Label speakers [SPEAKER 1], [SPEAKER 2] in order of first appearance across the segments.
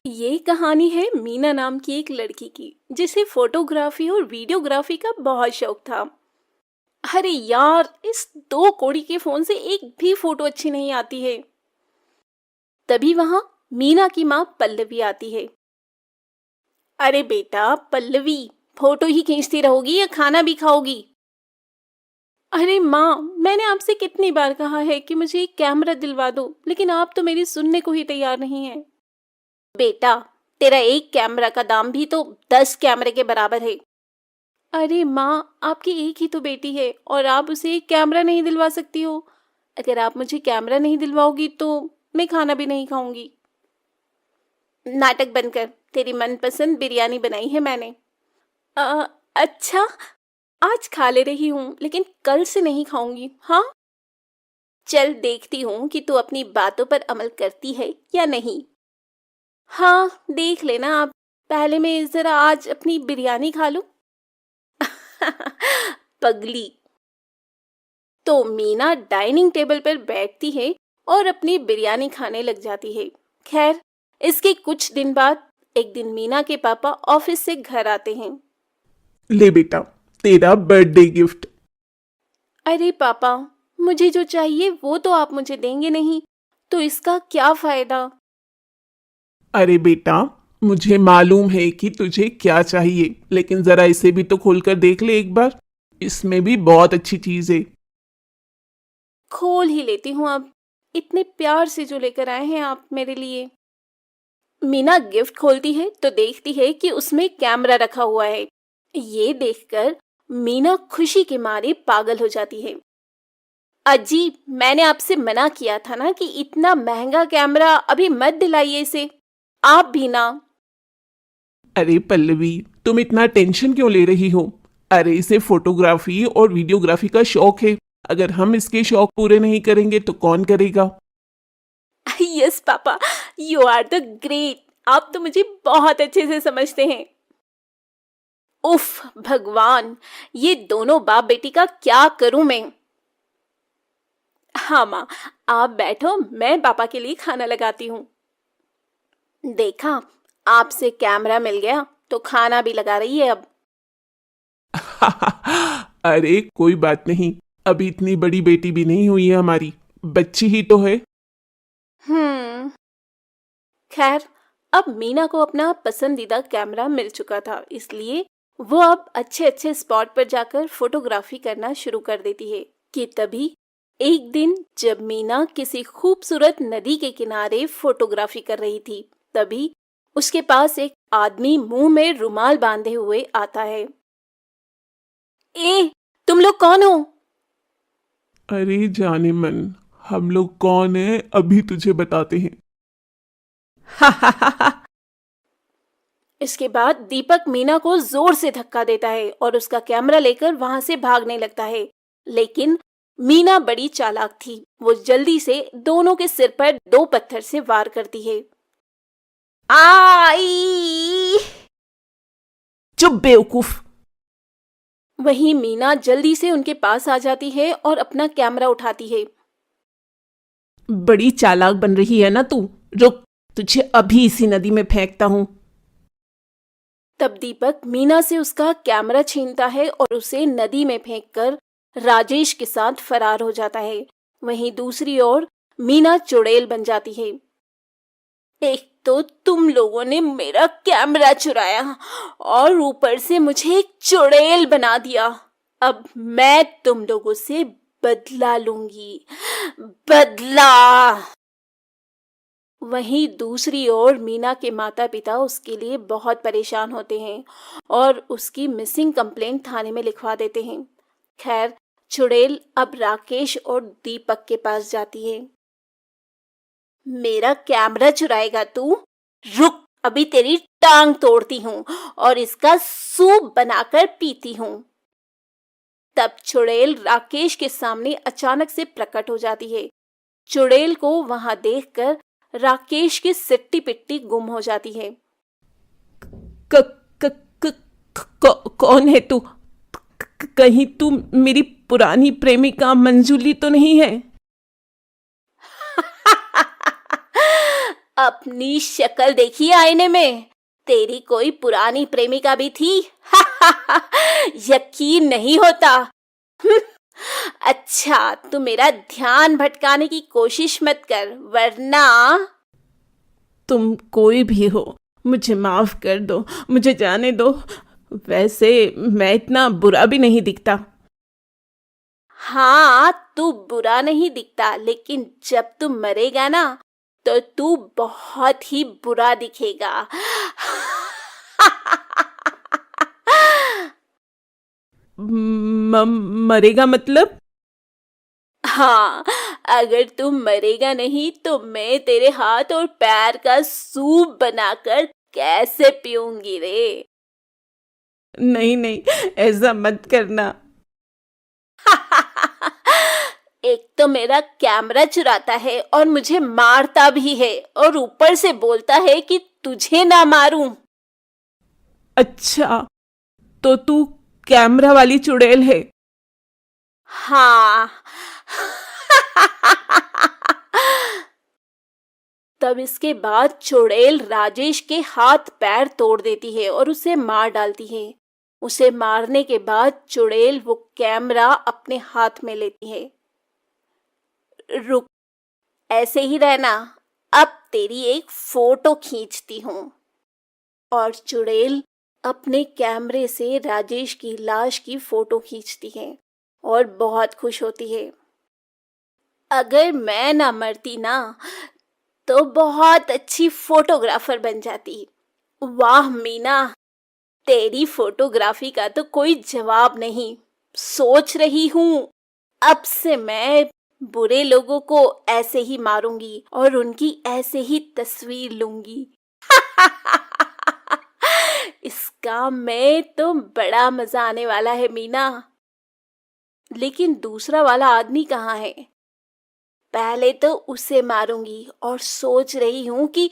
[SPEAKER 1] ये कहानी है मीना नाम की एक लड़की की जिसे फोटोग्राफी और वीडियोग्राफी का बहुत शौक था। अरे यार, इस दो कौड़ी के फोन से एक भी फोटो अच्छी नहीं आती है। तभी वहां मीना की माँ पल्लवी आती है। अरे बेटा पल्लवी, फोटो ही खींचती रहोगी या खाना भी खाओगी? अरे माँ, मैंने आपसे कितनी बार कहा है कि मुझे एक कैमरा दिलवा दो, लेकिन आप तो मेरी सुनने को ही तैयार नहीं है। बेटा, तेरा एक कैमरा का दाम भी तो 10 कैमरे के बराबर है। अरे माँ, आपकी एक ही तो बेटी है और आप उसे एक कैमरा नहीं दिलवा सकती हो। अगर आप मुझे कैमरा नहीं दिलवाओगी तो मैं खाना भी नहीं खाऊंगी। नाटक बंद कर, तेरी मनपसंद बिरयानी बनाई है मैंने। अच्छा, आज खा ले रही हूँ लेकिन कल से नहीं खाऊंगी, हाँ? चल देखती हूँ कि तू अपनी बातों पर अमल करती है या नहीं। हाँ, देख लेना आप। पहले मैं जरा आज अपनी बिरयानी खा लूं। पगली। तो मीना डाइनिंग टेबल पर बैठती है और अपनी बिरयानी खाने लग जाती है। खैर, इसके कुछ दिन बाद एक दिन मीना के पापा ऑफिस से घर आते हैं।
[SPEAKER 2] ले बेटा, तेरा बर्थडे गिफ्ट।
[SPEAKER 1] अरे पापा, मुझे जो चाहिए वो तो आप मुझे देंगे नहीं, तो इसका क्या फायदा?
[SPEAKER 2] अरे बेटा, मुझे मालूम है कि तुझे क्या चाहिए, लेकिन जरा इसे भी तो खोलकर देख ले एक बार। इसमें भी बहुत अच्छी चीज है।
[SPEAKER 1] खोल ही लेती हूँ अब। इतने प्यार से जो लेकर आए हैं आप मेरे लिए। मीना गिफ्ट खोलती है तो देखती है कि उसमें कैमरा रखा हुआ है। ये देखकर मीना खुशी के मारे पागल हो जाती है। अजी, मैंने आपसे मना किया था ना कि इतना महंगा कैमरा अभी मत दिलाइए इसे। आप भी ना।
[SPEAKER 2] अरे पल्लवी, तुम इतना टेंशन क्यों ले रही हो? अरे इसे फोटोग्राफी और वीडियोग्राफी का शौक है। अगर हम इसके शौक पूरे नहीं करेंगे तो कौन करेगा?
[SPEAKER 1] Yes papa, you are the great. आप तो मुझे बहुत अच्छे से समझते हैं। उफ भगवान, ये दोनों बाप बेटी का क्या करूं मैं। हाँ माँ, आप बैठो, मैं पापा के लिए खाना लगाती हूँ। देखा, आपसे कैमरा मिल गया तो खाना भी लगा रही है अब।
[SPEAKER 2] अरे कोई बात नहीं, अभी इतनी बड़ी बेटी भी नहीं हुई है हमारी, बच्ची ही तो है।
[SPEAKER 1] हम्म। खैर, अब मीना को अपना पसंदीदा कैमरा मिल चुका था, इसलिए वो अब अच्छे अच्छे स्पॉट पर जाकर फोटोग्राफी करना शुरू कर देती है। कि तभी एक दिन जब मीना किसी खूबसूरत नदी के किनारे फोटोग्राफी कर रही थी, तभी उसके पास एक आदमी मुंह में रुमाल बांधे हुए आता है। ए, तुम लोग कौन हो?
[SPEAKER 2] अरे जाने मन, हम लोग कौन है अभी तुझे बताते हैं।
[SPEAKER 1] इसके बाद दीपक मीना को जोर से धक्का देता है और उसका कैमरा लेकर वहां से भागने लगता है। लेकिन मीना बड़ी चालाक थी, वो जल्दी से दोनों के सिर पर दो पत्थर से वार करती है। आई!
[SPEAKER 2] चुप बेवकूफ।
[SPEAKER 1] वहीं मीना जल्दी से उनके पास आ जाती है और अपना कैमरा उठाती है।
[SPEAKER 2] बड़ी चालाक बन रही है ना तू। रुक, तुझे अभी इसी नदी में फेंकता हूं।
[SPEAKER 1] तब दीपक मीना से उसका कैमरा छीनता है और उसे नदी में फेंककर राजेश के साथ फरार हो जाता है। वहीं दूसरी ओर मीना चुड़ैल बन जाती है। एक तो तुम लोगों ने मेरा कैमरा चुराया और ऊपर से मुझे एक चुड़ैल बना दिया। अब मैं तुम लोगों से बदला लूंगी, बदला। वहीं दूसरी ओर मीना के माता पिता उसके लिए बहुत परेशान होते हैं और उसकी मिसिंग कंप्लेंट थाने में लिखवा देते हैं। खैर, चुड़ैल अब राकेश और दीपक के पास जाती है। मेरा कैमरा चुराएगा तू? रुक, अभी तेरी टांग तोड़ती हूँ और इसका सूप बनाकर पीती हूँ। तब चुड़ैल राकेश के सामने अचानक से प्रकट हो जाती है। चुड़ैल को वहां देखकर राकेश की सिट्टी पिट्टी गुम हो जाती है।
[SPEAKER 2] क, क, क, कौन है तू? कहीं तू मेरी पुरानी प्रेमिका मंजूली तो नहीं है?
[SPEAKER 1] अपनी शक्ल देखी आईने में? तेरी कोई पुरानी प्रेमिका भी थी? यकीन नहीं होता। अच्छा, तू मेरा ध्यान भटकाने की कोशिश मत कर, वरना
[SPEAKER 3] तुम कोई भी हो, मुझे माफ कर दो, मुझे जाने दो। वैसे मैं इतना बुरा भी नहीं दिखता।
[SPEAKER 1] हाँ, तू बुरा नहीं दिखता, लेकिन जब तू मरेगा ना तो तू बहुत ही बुरा दिखेगा।
[SPEAKER 3] मरेगा मतलब?
[SPEAKER 1] हाँ, अगर तू मरेगा नहीं तो मैं तेरे हाथ और पैर का सूप बनाकर कैसे पीऊंगी रे?
[SPEAKER 3] नहीं नहीं, ऐसा मत करना।
[SPEAKER 1] एक तो मेरा कैमरा चुराता है और मुझे मारता भी है, और ऊपर से बोलता है कि तुझे ना मारूं।
[SPEAKER 3] अच्छा, तो तू कैमरा वाली चुड़ैल है?
[SPEAKER 1] हाँ। तब इसके बाद चुड़ैल राजेश के हाथ पैर तोड़ देती है और उसे मार डालती है। उसे मारने के बाद चुड़ैल वो कैमरा अपने हाथ में लेती है। रुक, ऐसे ही रहना, अब तेरी एक फोटो खींचती हूँ। और चुड़ैल अपने कैमरे से राजेश की लाश की फोटो खींचती है और बहुत खुश होती है। अगर मैं ना मरती ना तो बहुत अच्छी फोटोग्राफर बन जाती। वाह मीना, तेरी फोटोग्राफी का तो कोई जवाब नहीं। सोच रही हूँ, अब से मैं बुरे लोगों को ऐसे ही मारूंगी और उनकी ऐसे ही तस्वीर लूंगी। इस काम में तो बड़ा मजा आने वाला है मीना। लेकिन दूसरा वाला आदमी कहाँ है? पहले तो उसे मारूंगी और सोच रही हूँ कि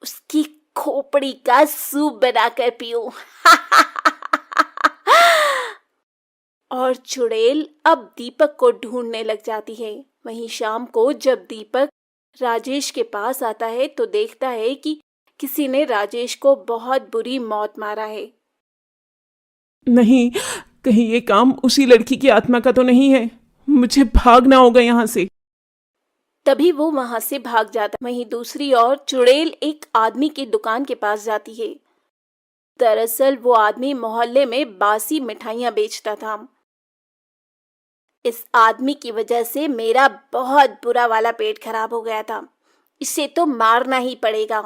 [SPEAKER 1] उसकी खोपड़ी का सूप बनाकर पीऊं। और चुड़ैल अब दीपक को ढूंढने लग जाती है। वहीं शाम को जब दीपक राजेश के पास आता है तो देखता है कि किसी ने राजेश को बहुत बुरी मौत मारा है।
[SPEAKER 3] नहीं, कहीं ये काम उसी लड़की की आत्मा का तो नहीं है? मुझे भागना होगा यहाँ से।
[SPEAKER 1] तभी वो वहां से भाग जाता। वहीं दूसरी ओर चुड़ैल एक आदमी की दुकान के पास जाती है। दरअसल वो आदमी मोहल्ले में बासी मिठाइयां बेचता था। इस आदमी की वजह से मेरा बहुत बुरा वाला पेट खराब हो गया था। इसे तो मारना ही पड़ेगा।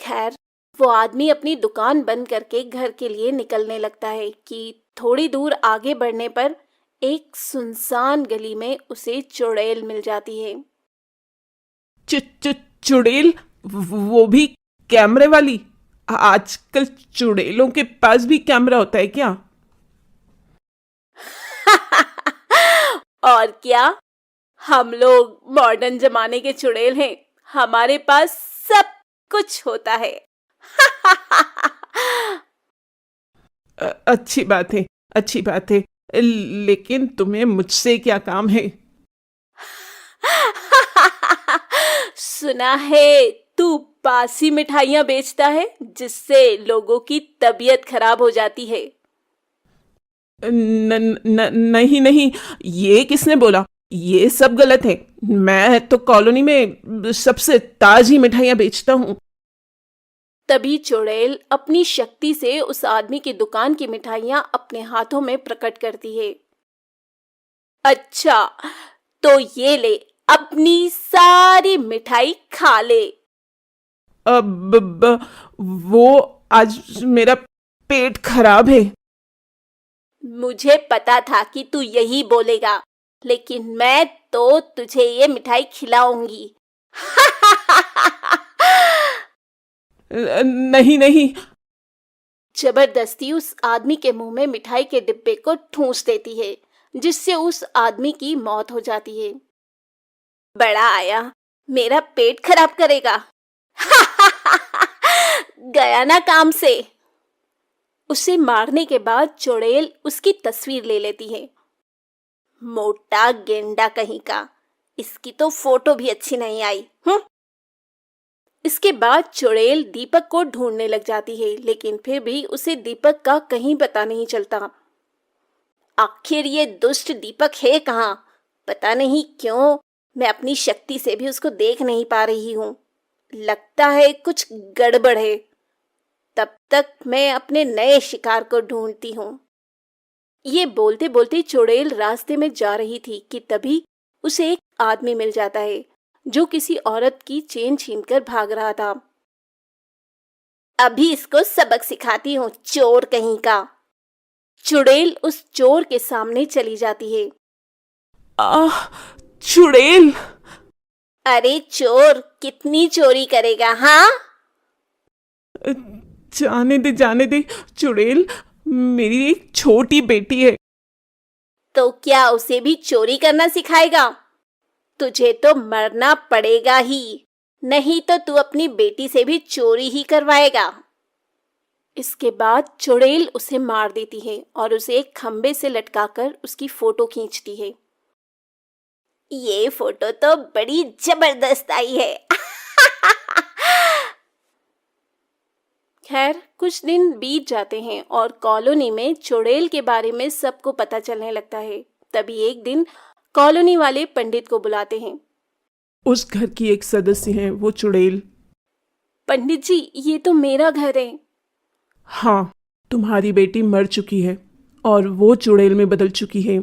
[SPEAKER 1] खैर, वो आदमी अपनी दुकान बंद करके घर के लिए निकलने लगता है कि थोड़ी दूर आगे बढ़ने पर एक सुनसान गली में उसे चुड़ैल मिल जाती है।
[SPEAKER 3] चुड़ैल? वो भी कैमरे वाली? आजकल चुड़ैलों के पास भी कैमरा होता है क्या?
[SPEAKER 1] और क्या, हम लोग मॉडर्न जमाने के चुड़ैल हैं। हमारे पास सब कुछ होता है।
[SPEAKER 3] अच्छी बात है, अच्छी बात है। लेकिन तुम्हें मुझसे क्या काम है?
[SPEAKER 1] सुना है तू बासी मिठाइयां बेचता है जिससे लोगों की तबीयत खराब हो जाती है।
[SPEAKER 3] नहीं नहीं, ये किसने बोला? ये सब गलत है। मैं तो कॉलोनी में सबसे ताजी मिठाइयाँ बेचता हूँ।
[SPEAKER 1] तभी चुड़ैल अपनी शक्ति से उस आदमी की दुकान की मिठाइयां अपने हाथों में प्रकट करती है। अच्छा, तो ये ले, अपनी सारी मिठाई खा ले।
[SPEAKER 3] अब वो, आज मेरा पेट खराब है।
[SPEAKER 1] मुझे पता था कि तू यही बोलेगा, लेकिन मैं तो तुझे ये मिठाई खिलाऊंगी।
[SPEAKER 3] नहीं नहीं।
[SPEAKER 1] जबरदस्ती उस आदमी के मुंह में मिठाई के डिब्बे को ठूंस देती है, जिससे उस आदमी की मौत हो जाती है। बड़ा आया, मेरा पेट खराब करेगा। गया ना काम से। उसे मारने के बाद चुड़ैल उसकी तस्वीर ले लेती है। मोटा गेंडा कहीं का, इसकी तो फोटो भी अच्छी नहीं आई। इसके बाद चुड़ैल दीपक को ढूंढने लग जाती है, लेकिन फिर भी उसे दीपक का कहीं पता नहीं चलता। आखिर ये दुष्ट दीपक है कहाँ? पता नहीं क्यों मैं अपनी शक्ति से भी उसको देख नहीं पा रही हूँ। लगता है कुछ गड़बड़ है। तब तक मैं अपने नए शिकार को ढूंढती हूँ। ये बोलते बोलते चुड़ैल रास्ते में जा रही थी कि तभी उसे एक आदमी मिल जाता है जो किसी औरत की चेन छीनकर भाग रहा था। अभी इसको सबक सिखाती हूँ, चोर कहीं का। चुड़ैल उस चोर के सामने चली जाती है।
[SPEAKER 2] आह, चुड़ैल!
[SPEAKER 1] अरे चोर, कितनी चोरी करेगा हाँ?
[SPEAKER 2] जाने दे चुड़ैल, मेरी एक छोटी बेटी है।
[SPEAKER 1] तो क्या उसे भी चोरी करना सिखाएगा? तुझे तो मरना पड़ेगा ही, नहीं तो तू अपनी बेटी से भी चोरी ही करवाएगा। इसके बाद चुड़ैल उसे मार देती है और उसे एक खंबे से लटकाकर उसकी फोटो खींचती है। ये फोटो तो बड़ी जबरदस्त आई है। खैर, कुछ दिन बीत जाते हैं और कॉलोनी में चुड़ैल के बारे में सबको पता चलने लगता है। तभी एक दिन कॉलोनी वाले पंडित को बुलाते हैं।
[SPEAKER 2] उस घर की एक सदस्य है वो चुड़ैल।
[SPEAKER 1] पंडित जी, ये तो मेरा घर है।
[SPEAKER 2] हाँ, तुम्हारी बेटी मर चुकी है और वो चुड़ैल में बदल चुकी है।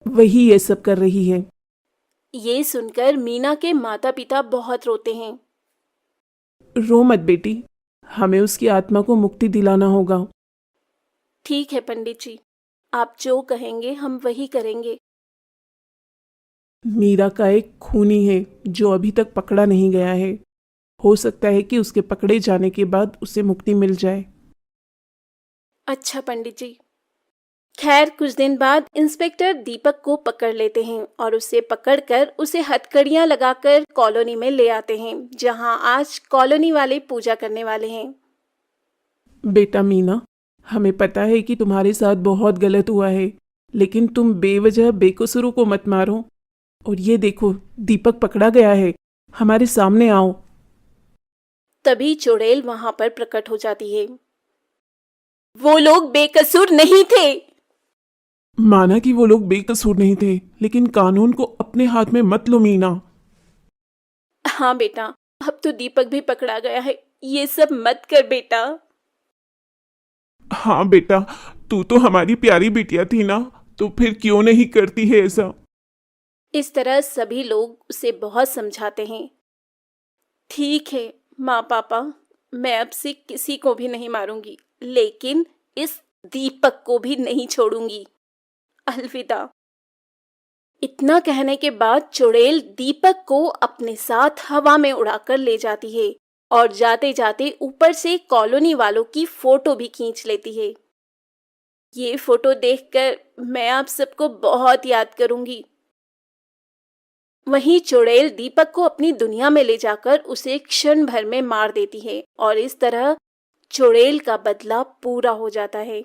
[SPEAKER 2] वही ये सब कर रही है।
[SPEAKER 1] ये सुनकर मीना के माता पिता बहुत रोते हैं।
[SPEAKER 2] रो मत बेटी, हमें उसकी आत्मा को मुक्ति दिलाना होगा।
[SPEAKER 1] ठीक है पंडित जी, आप जो कहेंगे हम वही करेंगे।
[SPEAKER 2] मीरा का एक खूनी है जो अभी तक पकड़ा नहीं गया है। हो सकता है कि उसके पकड़े जाने के बाद उसे मुक्ति मिल जाए।
[SPEAKER 1] अच्छा पंडित जी। खैर, कुछ दिन बाद इंस्पेक्टर दीपक को पकड़ लेते हैं और उसे पकड़कर उसे हथकड़ियां लगाकर कॉलोनी में ले आते हैं, जहां आज कॉलोनी वाले पूजा करने वाले हैं।
[SPEAKER 2] बेटा मीना, हमें पता है कि तुम्हारे साथ बहुत गलत हुआ है, लेकिन तुम बेवजह बेकसूरों को मत मारो। और ये देखो, दीपक पकड़ा गया है, हमारे सामने आओ।
[SPEAKER 1] तभी चुड़ैल वहां पर प्रकट हो जाती है। वो लोग बेकसूर नहीं थे।
[SPEAKER 2] माना कि वो लोग बेकसूर नहीं थे, लेकिन कानून को अपने हाथ में मत लो मीना।
[SPEAKER 1] हाँ बेटा, अब तो दीपक भी पकड़ा गया है, ये सब मत कर बेटा।
[SPEAKER 2] हाँ बेटा, तू तो हमारी प्यारी बिटिया थी ना, तो फिर क्यों नहीं करती है ऐसा?
[SPEAKER 1] इस तरह सभी लोग उसे बहुत समझाते हैं। ठीक है माँ पापा, मैं अब से किसी को भी नहीं मारूंगी, लेकिन इस दीपक को भी नहीं छोड़ूंगी। अलविदा। इतना कहने के बाद चुड़ैल दीपक को अपने साथ हवा में उड़ाकर ले जाती है और जाते जाते ऊपर से कॉलोनी वालों की फोटो भी खींच लेती है। ये फोटो देखकर मैं आप सबको बहुत याद करूंगी। वहीं चुड़ैल दीपक को अपनी दुनिया में ले जाकर उसे क्षण भर में मार देती है और इस तरह चुड़ैल का बदला पूरा हो जाता है।